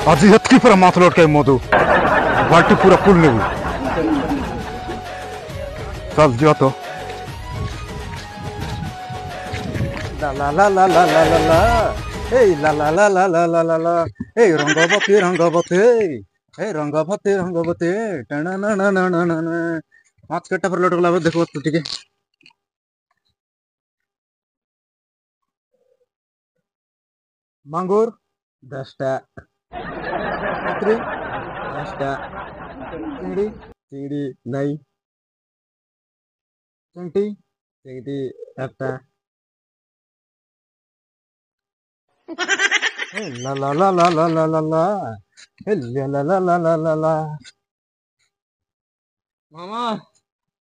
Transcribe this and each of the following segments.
आज हेतकी पूरा माथ लटकाई मधु बाल्टी पूरा फुल नेबू चल जा तो ला ला ला ला ला ला ला ला ए ला ला ला ला ला ला ला ला ए रंगवती टना ना ना ना ना ना माछ केटा पर लटकला देखो तू ठीक है मांगुर 10टा पत्री 10टा चिंगड़ी चिंगड़ी नहीं चिंटी चिंटी 7टा ला ला ला ला ला ला ला ला ला ला ला ला ला ला ला मामा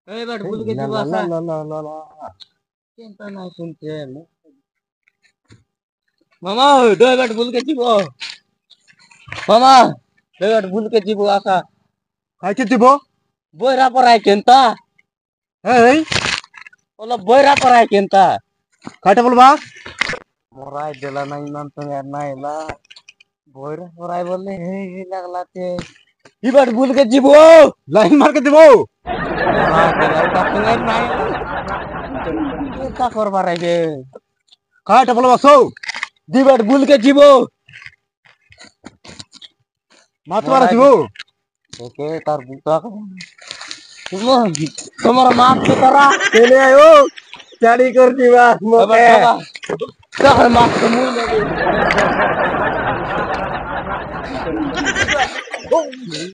ए बाट भूल के ला जीवा ला सा ला ला ला ला चिंता ना सुनते मामा दो बाट भूल के जीवो मामा दो बाट भूल के जीवो आसा काय के दिबो बोयरा पर आय केंता এই ओला बोयरा पर आय केंता কাটা বলবা मोराय देला नहीं मान तो यार ना एला बोयरा पर आय बोले हे लागलाते ई बाट भूल के जीवो লাইন মার কে দিবো मोराय देला ता संगे ना चिंता कर बारे के কাটা বলবা সৌ दी बाट भूल के जीवो মাছ মারা দিবো ओके तार बुता तुम तुम्हारा माफ के तरह चले आयो চারি কর দিবা अब माफ तो मुंह लगे